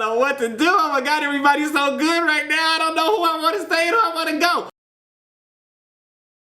know what to do. Oh my God, everybody's so good right now. I don't know who I want to stay and who I want to go.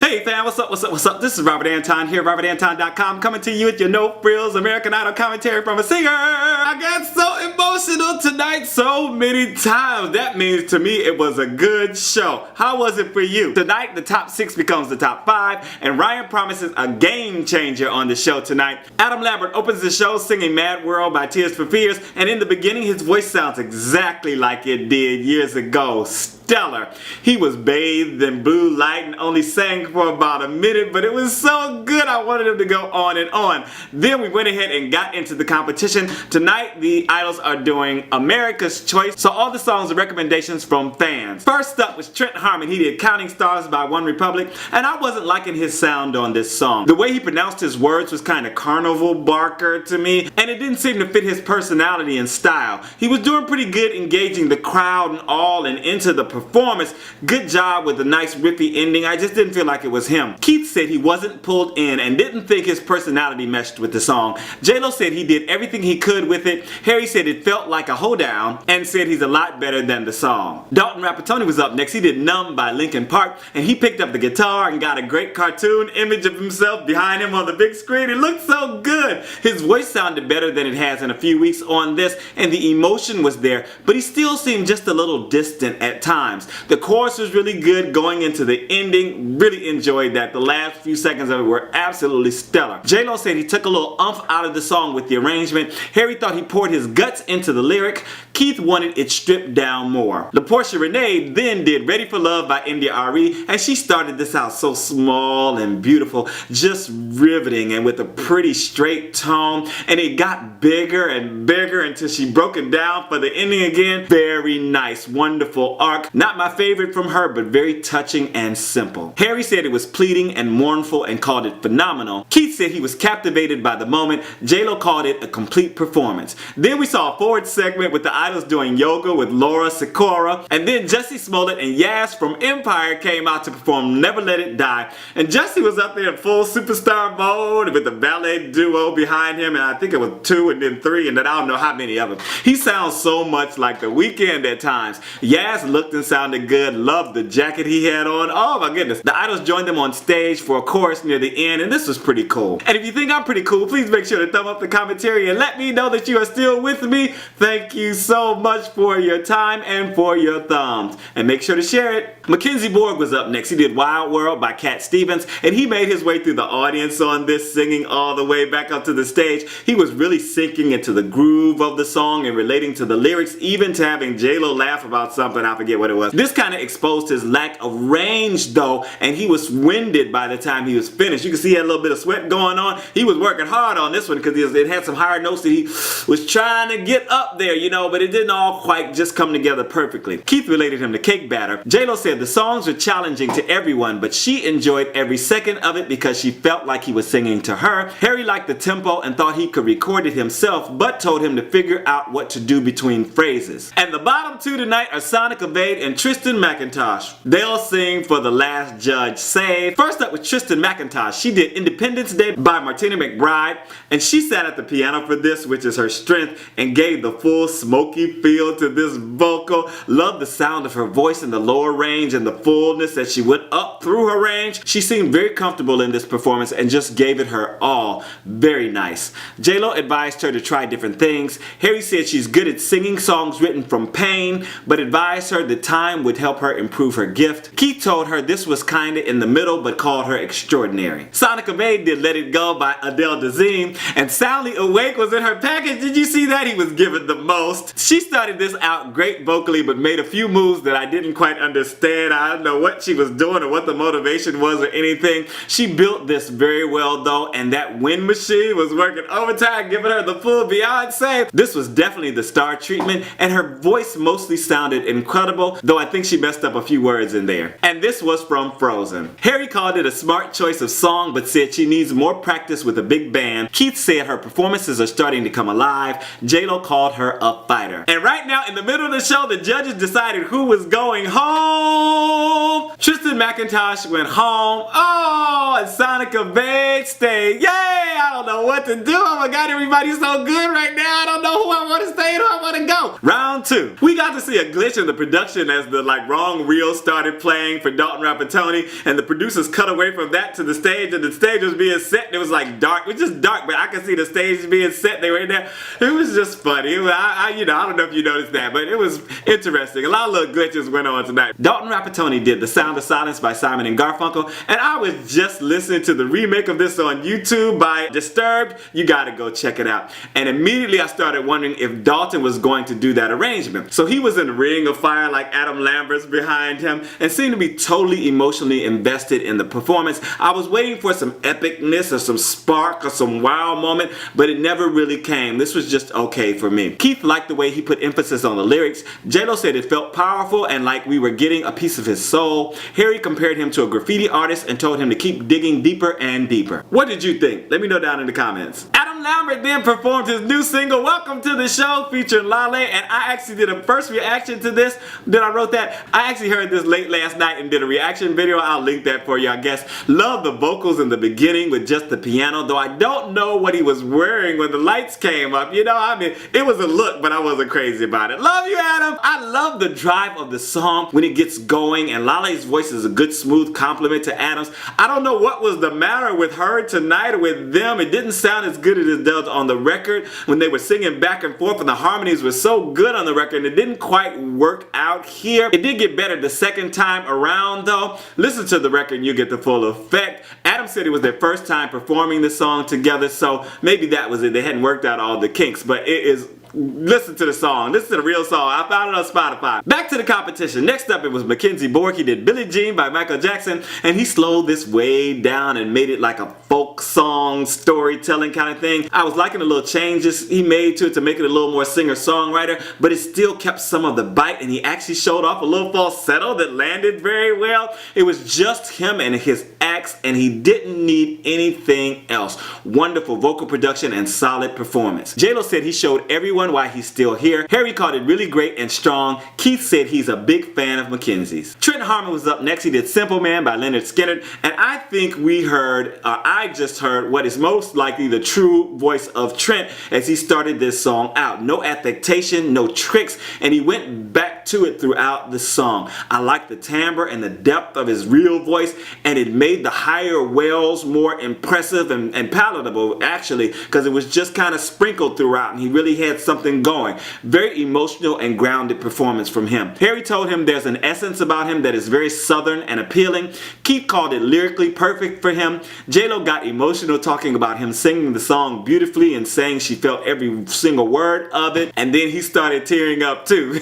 Hey fam, what's up, what's up, what's up? This is Robert Anton here, robertantonnyc, coming to you with your no frills American Idol commentary from a singer. I got so emotional tonight so many times. That means to me it was a good show. How was it for you? Tonight the top 6 becomes the top 5, and Ryan promises a game changer on the show tonight. Adam Lambert opens the show singing Mad World by Tears for Fears, and in the beginning his voice sounds exactly like it did years ago. Stellar. He was bathed in blue light and only sang for about a minute, but it was so good I wanted him to go on and on. Then we went ahead and got into the competition. Tonight the idols are doing America's Choice, so all the songs are recommendations from fans. First up was Trent Harmon. He did Counting Stars by One Republic, and I wasn't liking his sound on this song. The way he pronounced his words was kind of carnival barker to me, and it didn't seem to fit his personality and style. He was doing pretty good engaging the crowd and all and into the performance. Good job with the nice riffy ending. I just didn't feel like it was him. Keith said he wasn't pulled in and didn't think his personality meshed with the song. J-Lo said he did everything he could with it. Harry said it felt like a hoedown and said he's a lot better than the song. Dalton Rapattoni was up next. He did Numb by Linkin Park, and he picked up the guitar and got a great cartoon image of himself behind him on the big screen. It looked so good. His voice sounded better than it has in a few weeks on this, and the emotion was there, but he still seemed just a little distant at times. The chorus was really good going into the ending. Really enjoyed that. The last few seconds of it were absolutely stellar. J-Lo said he took a little umph out of the song with the arrangement. Harry thought he poured his guts into the lyric. Keith wanted it stripped down more. LaPorsha Renae then did Ready for Love by India.Arie, and she started this out so small and beautiful, just riveting and with a pretty straight tone, and it got bigger and bigger until she broke it down for the ending again. Very nice, wonderful arc. Not my favorite from her, but very touching and simple. Harry said it was pleading and mournful and called it phenomenal. Keith said he was captivated by the moment. J-Lo called it a complete performance. Then we saw a forward segment with the idols doing yoga with Laura Sykora, and then Jussie Smollett and Yazz from Empire came out to perform Never Let It Die, and Jussie was up there in full superstar mode with the ballet duo behind him, and I think it was 2 and then 3 and then I don't know how many of them. He sounds so much like The Weeknd at times. Yazz looked and sounded good. Loved the jacket he had on. Oh my goodness. The idols joined them on stage for a chorus near the end, and this was pretty cool. And if you think I'm pretty cool, please make sure to thumb up the commentary and let me know that you are still with me. Thank you so much for your time and for your thumbs. And make sure to share it. MacKenzie Bourg was up next. He did Wild World by Cat Stevens, and he made his way through the audience on this, singing all the way back up to the stage. He was really sinking into the groove of the song and relating to the lyrics, even to having J-Lo laugh about something, I forget what it was. This kind of exposed his lack of range though, and he was winded by the time he was finished. You can see he had a little bit of sweat going on. He was working hard on this one because it had some higher notes that he was trying to get up there, you know, but it didn't all quite just come together perfectly. Keith related him to cake batter. J-Lo said the songs were challenging to everyone, but she enjoyed every second of it because she felt like he was singing to her. Harry liked the tempo and thought he could record it himself, but told him to figure out what to do between phrases. And the bottom 2 tonight are Sonika Vaid and Tristan McIntosh. They'll sing for The Last Judge Saved. First up was Tristan McIntosh. She did Independence Day by Martina McBride, and she sat at the piano for this, which is her strength, and gave the full smoky feel to this vocal. Loved the sound of her voice in the lower range and the fullness as she went up through her range. She seemed very comfortable in this performance and just gave it her all. Very nice. J-Lo advised her to try different things. Harry said she's good at singing songs written from pain, but advised her that time would help her improve her gift. Keith told her this was kinda in the middle, but called her extraordinary. Sonika Vaid did Let It Go by Adele Dazeem, and Soundly Awake was in her package. Did you see that? He was given the most. She started this out great vocally, but made a few moves that I didn't quite understand. I don't know what she was doing or what the motivation was or anything. She built this very well though, and that wind machine was working overtime, giving her the full Beyonce. This was definitely the star treatment, and her voice mostly sounded incredible. though I think she messed up a few words in there. And this was from Frozen. Harry called it a smart choice of song, but said she needs more practice with a big band. Keith said her performances are starting to come alive. J-Lo called her a fighter. And right now, in the middle of the show, the judges decided who was going home. Tristan McIntosh went home. Oh, and Sonika Vaid stayed. Yay! I don't know what to do. Oh my God, everybody's so good right now. I don't know who I want to stay and who I want to go. Round 2. We got to see a glitch in the production as the wrong reel started playing for Dalton Rapattoni, and the producers cut away from that to the stage, and the stage was being set. And it was dark. It was just dark, but I could see the stage being set. They were in there. It was just funny. I don't know if you noticed that, but it was interesting. A lot of little glitches went on tonight. Dalton Rapattoni did The Sound of Silence by Simon and Garfunkel, and I was just listening to the remake of this on YouTube by Disturbed. You gotta go check it out. And immediately I started wondering if Dalton was going to do that arrangement. So he was in Ring of Fire like Adam Lambert's behind him and seemed to be totally emotionally invested in the performance. I was waiting for some epicness or some spark or some wow moment, but it never really came. This was just okay for me. Keith liked the way he put emphasis on the lyrics. J-Lo said it felt powerful and like we were getting a piece of his soul. Harry compared him to a graffiti artist and told him to keep digging deeper and deeper. What did you think? Let me know down in the comments. Adam Lambert then performed his new single, Welcome to the Show, featuring Lale, and I actually did a first reaction to this. Then I wrote that. I actually heard this late last night and did a reaction video. I'll link that for you, I guess. Love the vocals in the beginning with just the piano, though I don't know what he was wearing when the lights came up. You know, I mean, it was a look, but I wasn't crazy about it. Love you, Adam. I love the drive of the song when it gets going, and Lale's voice is a good, smooth compliment to Adam's. I don't know what was the matter with her tonight or with them. It didn't sound as good as it does on the record when they were singing back and forth, and the harmonies were so good on the record, and it didn't quite work out here. It did get better the second time around, though. Listen to the record and you get the full effect. Adam said it was their first time performing the song together, so maybe that was it. They hadn't worked out all the kinks, but it is. Listen to the song. Listen to the real song. I found it on Spotify. Back to the competition. Next up, it was MacKenzie Bourg. He did Billie Jean by Michael Jackson, and he slowed this way down and made it like a folk song storytelling kind of thing. I was liking the little changes he made to it to make it a little more singer-songwriter, but it still kept some of the bite, and he actually showed off a little falsetto that landed very well. It was just him and his axe, and he didn't need anything else. Wonderful vocal production and solid performance. J-Lo said he showed everyone why he's still here. Harry called it really great and strong. Keith said he's a big fan of MacKenzie's. Trent Harmon was up next. He did Simple Man by Leonard Skinner, and I think I just heard what is most likely the true voice of Trent as he started this song out. No affectation, no tricks, and he went back to it throughout the song. I like the timbre and the depth of his real voice, and it made the higher wails more impressive and palatable, actually, because it was just kind of sprinkled throughout, and he really had something going. Very emotional and grounded performance from him. Harry told him there's an essence about him that is very southern and appealing. Keith called it lyrically perfect for him. J-Lo got emotional talking about him singing the song beautifully and saying she felt every single word of it, and then he started tearing up too.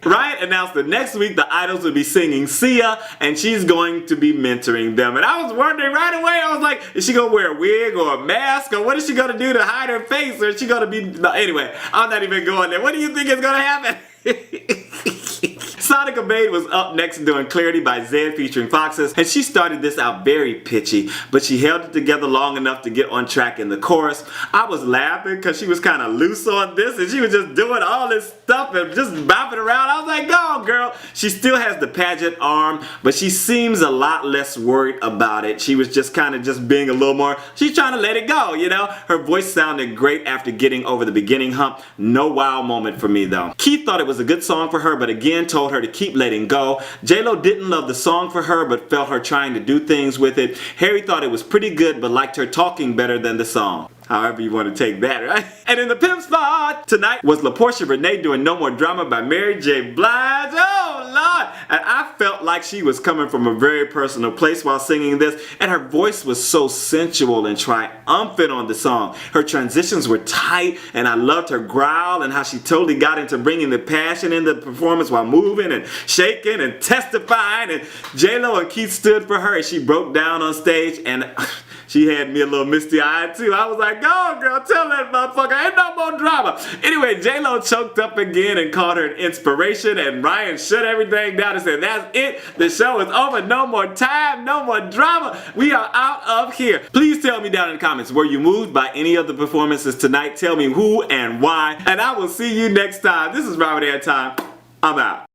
Ryan announced that next week the idols would be singing Sia, and she's going to be mentoring them. And I was wondering right away, I was like, is she going to wear a wig or a mask, or what is she going to do to hide her face, or is she going to be... No, anyway, I'm not even going there. What do you think is going to happen? Sonika Vaid was up next doing Clarity by Zedd featuring Foxes, and she started this out very pitchy, but she held it together long enough to get on track in the chorus. I was laughing because she was kind of loose on this, and she was just doing all this stuff and just bopping around. I was like, go on, girl. She still has the pageant arm, but she seems a lot less worried about it. She was just kind of just being a little more, she's trying to let it go, you know? Her voice sounded great after getting over the beginning hump. No wow moment for me, though. Keith thought it was a good song for her, but again told her to keep letting go. J-Lo didn't love the song for her, but felt her trying to do things with it. Harry thought it was pretty good, but liked her talking better than the song. However you want to take that, right? And in the pimp spot tonight was LaPorsha Renae doing No More Drama by Mary J. Blige. Oh, Lord! And I felt like she was coming from a very personal place while singing this, and her voice was so sensual and triumphant on the song. Her transitions were tight, and I loved her growl and how she totally got into bringing the passion in the performance while moving and shaking and testifying, and J-Lo and Keith stood for her as she broke down on stage, and she had me a little misty-eyed too. I was like, go girl, tell that motherfucker, ain't no more drama. Anyway, J-Lo choked up again and called her an inspiration, and Ryan shut everything down and said, that's it, the show is over, no more time, no more drama, we are out of here. Please tell me down in the comments, were you moved by any of the performances tonight? Tell me who and why, and I will see you next time. This is Robert Anton. I'm out.